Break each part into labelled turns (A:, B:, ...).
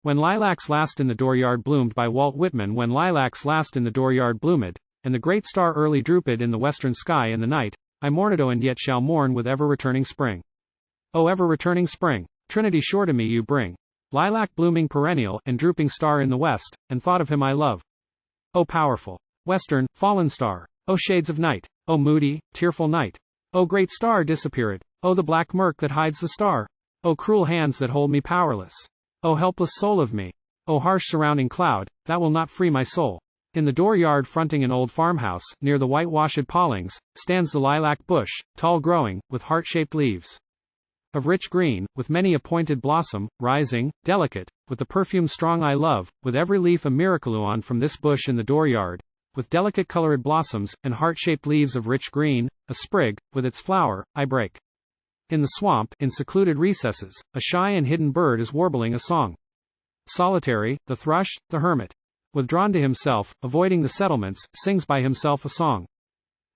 A: When lilacs last in the dooryard bloomed by Walt Whitman. When lilacs last in the dooryard bloomed, and the great star early drooped in the western sky in the night, I mournídóand yet shall mourn with ever-returning spring. O ever-returning spring, trinity sure to me you bring, lilac blooming perennial, and drooping star in the west, and thought of him I love. O powerful, western, fallen star, O shades of night, O moody, tearful night, O great star disappearíd, O the black murk that hides the star, O cruel hands that hold me powerless, O helpless soul of me, O harsh surrounding cloud, that will not free my soul. In the dooryard fronting an old farmhouse, near the white-washíd palings, stands the lilac bush, tall growing, with heart-shaped leaves of rich green, with many a pointed blossom, rising, delicate, with the perfume strong I love, with every leaf a mournídóand from this bush in the dooryard, with delicate colored blossoms, and heart-shaped leaves of rich green, a sprig, with its flower, I break. In the swamp, in secluded recesses, a shy and hidden bird is warbling a song. Solitary, the thrush, the hermit, withdrawn to himself, avoiding the settlements, sings by himself a song.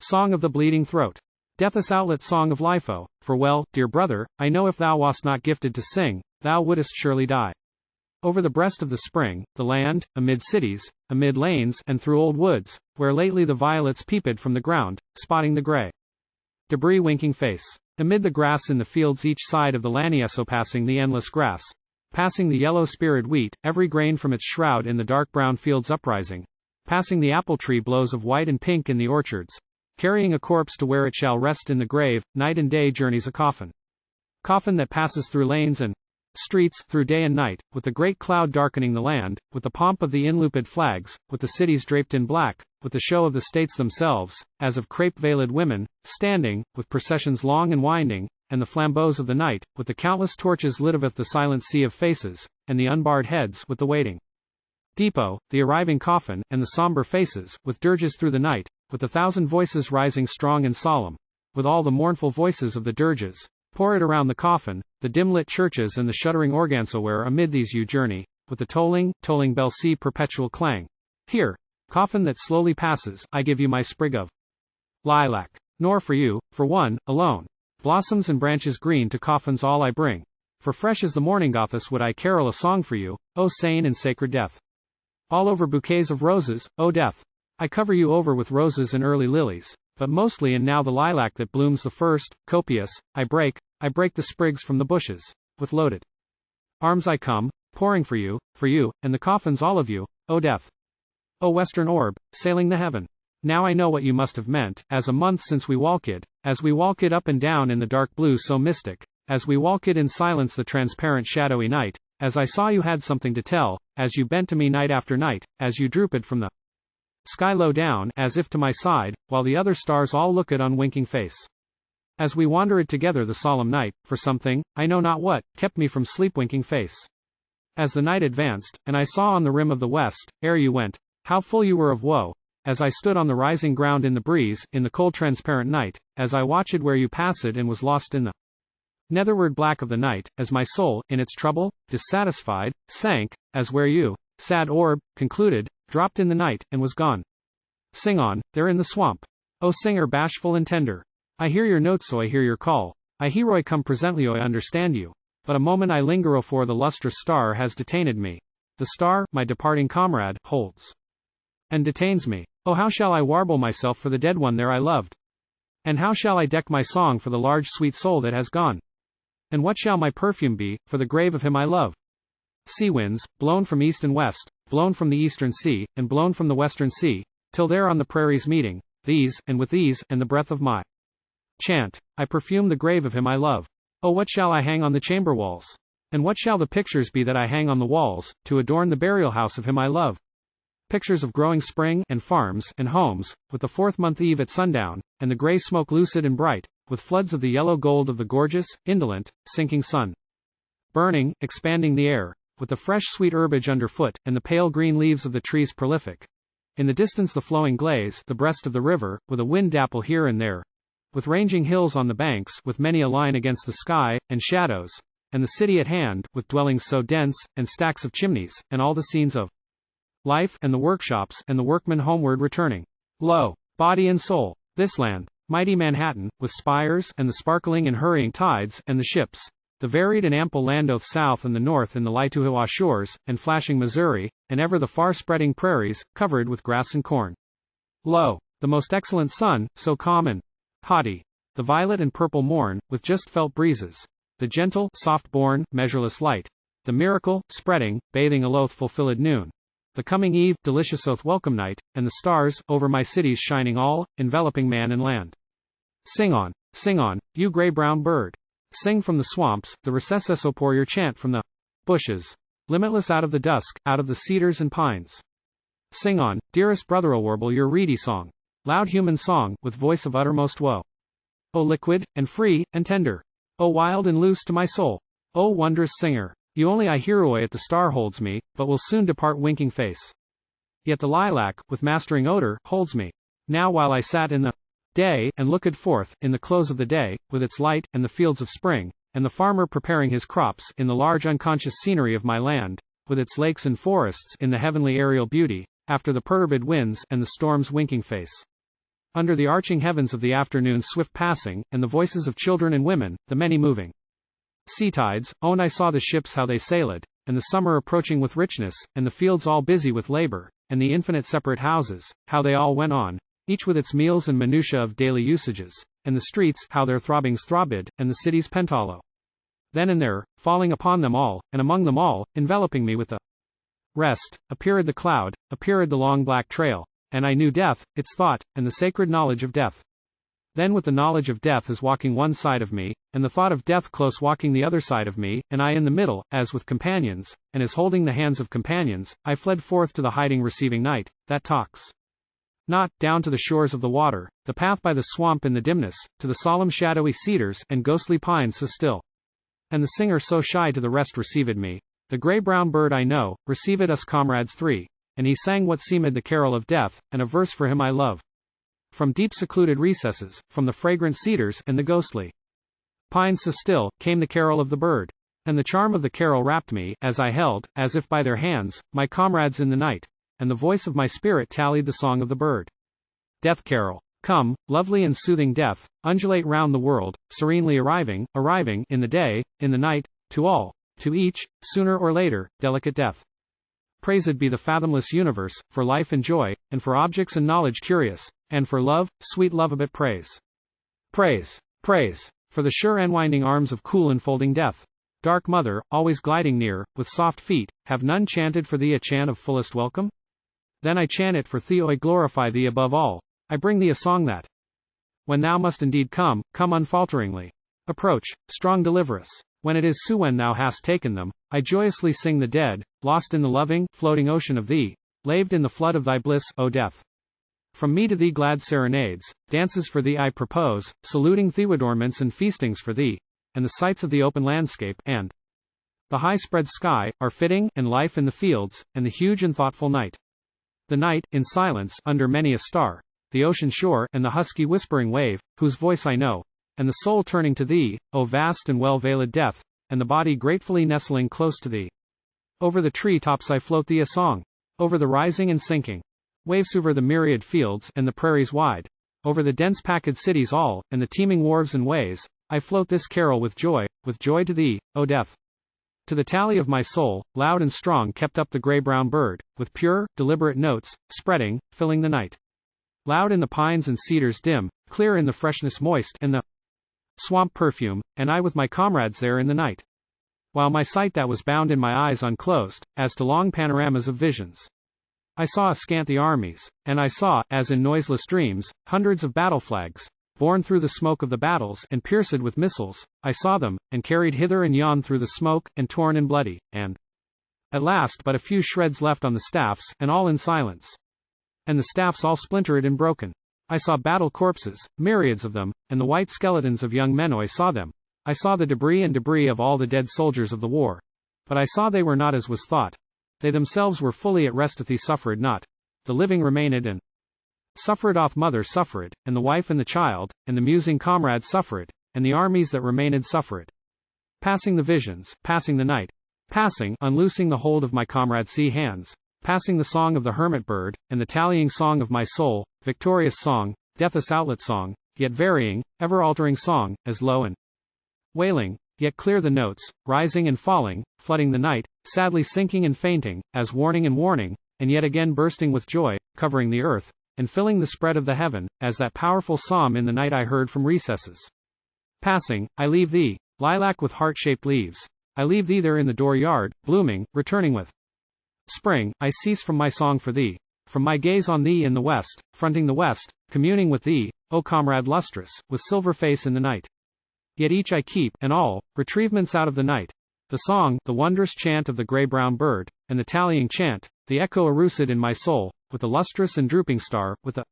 A: Song of the bleeding throat. Death's outlet song of life. Oh, for well, dear brother, I know if thou wast not gifted to sing, thou wouldst surely die. Over the breast of the spring, the land, amid cities, amid lanes, and through old woods, where lately the violets peeped from the ground, spotting the gray debris winking face. Amid the grass in the fields each side of the Lanieso, passing the endless grass, passing the yellow-speared wheat, every grain from its shroud in the dark brown fields uprising, passing the apple tree blows of white and pink in the orchards, carrying a corpse to where it shall rest in the grave, night and day journeys a coffin. Coffin that passes through lanes and streets, through day and night, with the great cloud darkening the land, with the pomp of the inlooped flags, with the cities draped in black, with the show of the states themselves, as of crape-veiled women, standing, with processions long and winding, and the flambeaux of the night, with the countless torches lit of the silent sea of faces, and the unbarred heads, with the waiting depot, the arriving coffin, and the somber faces, with dirges through the night, with the thousand voices rising strong and solemn, with all the mournful voices of the dirges, pour it around the coffin, the dim-lit churches and the shuddering organso where amid these you journey, with the tolling bell see perpetual clang. Here, coffin that slowly passes, I give you my sprig of lilac. Nor for you, for one, alone, blossoms and branches green to coffins all I bring, for fresh as the morning gothis would I carol a song for you, O sane and sacred death. All over bouquets of roses, O death, I cover you over with roses and early lilies, but mostly and now the lilac that blooms the first, copious, I break the sprigs from the bushes, with loaded arms I come, pouring for you, and the coffins all of you, O death. O western orb, sailing the heaven. Now I know what you must have meant, as a month since we walked, as we walked up and down in the dark blue so mystic, as we walked in silence the transparent shadowy night, as I saw you had something to tell, as you bent to me night after night, as you drooped from the sky low down, as if to my side, while the other stars all looked unwinking face. As we wandered together the solemn night, for something, I know not what, kept me from sleep winking face. As the night advanced, and I saw on the rim of the west, ere you went, how full you were of woe, as I stood on the rising ground in the breeze, in the cold transparent night, as I watched where you passed and was lost in the netherward black of the night, as my soul, in its trouble, dissatisfied, sank, as where you, sad orb, concluded, dropped in the night, and was gone. Sing on, there in the swamp. O singer bashful and tender. I hear your notes, so I hear your call. I hear I come presently, I understand you. But a moment I linger, for the lustrous star has detained me. The star, my departing comrade, holds and detains me. Oh, how shall I warble myself for the dead one there I loved? And how shall I deck my song for the large sweet soul that has gone? And what shall my perfume be, for the grave of him I love? Sea winds, blown from east and west, blown from the eastern sea, and blown from the western sea, till there on the prairies meeting, these, and with these, and the breath of my chant, I perfume the grave of him I love. Oh, what shall I hang on the chamber walls? And what shall the pictures be that I hang on the walls, to adorn the burial house of him I love? Pictures of growing spring, and farms, and homes, with the 4th month eve at sundown, and the gray smoke lucid and bright, with floods of the yellow gold of the gorgeous, indolent, sinking sun. Burning, expanding the air, with the fresh sweet herbage underfoot, and the pale green leaves of the trees prolific. In the distance the flowing glades, the breast of the river, with a wind dapple here and there, with ranging hills on the banks, with many a line against the sky, and shadows, and the city at hand, with dwellings so dense, and stacks of chimneys, and all the scenes of life, and the workshops, and the workmen homeward returning. Lo, body and soul, this land, mighty Manhattan, with spires, and the sparkling and hurrying tides, and the ships, the varied and ample land oath south and the north in the Lilac shores, and flashing Missouri, and ever the far-spreading prairies, covered with grass and corn. Lo, the most excellent sun, so calm and haughty, the violet and purple morn, with just felt breezes, the gentle, soft-born, measureless light, the miracle, spreading, bathing aloth fulfilled noon, the coming eve, delicious oath welcome night, and the stars, over my cities shining all, enveloping man and land. Sing on, you gray-brown bird. Sing from the swamps, the recesses, pour your chant from the bushes, limitless out of the dusk, out of the cedars and pines. Sing on, dearest brother, warble your reedy song, loud human song, with voice of uttermost woe. O liquid, and free, and tender. O wild and loose to my soul. O wondrous singer. You only I hear at the star holds me, but will soon depart winking face. Yet the lilac, with mastering odor, holds me. Now while I sat in the day, and looked forth, in the close of the day, with its light, and the fields of spring, and the farmer preparing his crops, in the large unconscious scenery of my land, with its lakes and forests, in the heavenly aerial beauty, after the perturbed winds, and the storm's winking face. Under the arching heavens of the afternoon's swift passing, and the voices of children and women, the many moving sea tides, and I saw the ships how they sailed, and the summer approaching with richness, and the fields all busy with labor, and the infinite separate houses, how they all went on, each with its meals and minutiae of daily usages, and the streets, how their throbbings throbbed, and the city's pentalo. Then and there, falling upon them all, and among them all, enveloping me with the rest, appeared the cloud, appeared the long black trail, and I knew death, its thought, and the sacred knowledge of death. Then with the knowledge of death as walking one side of me, and the thought of death close walking the other side of me, and I in the middle, as with companions, and as holding the hands of companions, I fled forth to the hiding receiving night, that talks not, down to the shores of the water, the path by the swamp in the dimness, to the solemn shadowy cedars, and ghostly pines so still. And the singer so shy to the rest received me, the gray-brown bird I know, received us comrades three, and he sang what seemed the carol of death, and a verse for him I love. From deep secluded recesses, from the fragrant cedars, and the ghostly pines so still, came the carol of the bird. And the charm of the carol wrapped me, as I held, as if by their hands, my comrades in the night, and the voice of my spirit tallied the song of the bird. Death carol. Come, lovely and soothing death, undulate round the world, serenely arriving, in the day, in the night, to all, to each, sooner or later, delicate death. Praised be the fathomless universe, for life and joy, and for objects and knowledge curious, and for love, sweet love of it praise. Praise, for the sure enwinding arms of cool enfolding death. Dark mother, always gliding near, with soft feet, have none chanted for thee a chant of fullest welcome? Then I chant it for thee, I glorify thee above all, I bring thee a song that, when thou must indeed come, come unfalteringly. Approach, strong deliveress. When it is so when thou hast taken them, I joyously sing the dead, lost in the loving, floating ocean of thee, laved in the flood of thy bliss, O death. From me to thee glad serenades, dances for thee I propose, saluting thee with adornments and feastings for thee, and the sights of the open landscape, and the high spread sky, are fitting, and life in the fields, and the huge and thoughtful night. The night, in silence, under many a star, the ocean shore, and the husky whispering wave, whose voice I know, and the soul turning to thee, O vast and well-veiled death, and the body gratefully nestling close to thee. Over the tree tops I float thee a song, over the rising and sinking waves, over the myriad fields, and the prairies wide, over the dense packed cities all, and the teeming wharves and ways, I float this carol with joy to thee, O death. To the tally of my soul, loud and strong kept up the gray-brown bird, with pure, deliberate notes, spreading, filling the night. Loud in the pines and cedars dim, clear in the freshness moist, and the swamp perfume, and I with my comrades there in the night. While my sight that was bound in my eyes unclosed, as to long panoramas of visions. I saw askant the armies, and I saw, as in noiseless dreams, hundreds of battle flags, borne through the smoke of the battles, and pierced with missiles, I saw them, and carried hither and yon through the smoke, and torn and bloody, and at last but a few shreds left on the staffs, and all in silence. And the staffs all splintered and broken. I saw battle corpses, myriads of them, and the white skeletons of young men. I saw them. I saw the debris of all the dead soldiers of the war. But I saw they were not as was thought. They themselves were fully at rest. They suffered not. The living remained, and suffered off mother suffered, and the wife and the child, and the musing comrade suffered, and the armies that remained suffered. Passing the visions, passing the night, passing, unloosing the hold of my comrade's sea hands, passing the song of the hermit bird, and the tallying song of my soul, victorious song, deathless outlet song, yet varying, ever altering song, as low and wailing, Yet clear the notes, rising and falling, flooding the night, sadly sinking and fainting, as warning and warning, and yet again bursting with joy, covering the earth, and filling the spread of the heaven, as that powerful psalm in the night I heard from recesses. Passing, I leave thee, lilac with heart-shaped leaves. I leave thee there in the dooryard, blooming, returning with spring. I cease from my song for thee, from my gaze on thee in the west, fronting the west, communing with thee, O comrade lustrous, with silver face in the night. Yet each I keep, and all, retrievements out of the night. The song, the wondrous chant of the grey-brown bird, and the tallying chant, the echo erucid in my soul, with the lustrous and drooping star, with the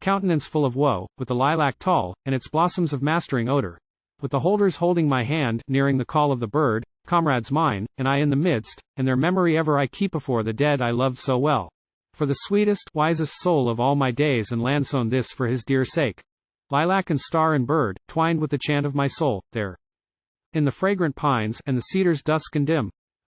A: countenance full of woe, with the lilac tall, and its blossoms of mastering odor, with the holders holding my hand, nearing the call of the bird, comrades mine, and I in the midst, and their memory ever I keep afore the dead I loved so well. For the sweetest, wisest soul of all my days and landsown this for his dear sake. Lilac and star and bird, twined with the chant of my soul, there in the fragrant pines and the cedars dusk and dim,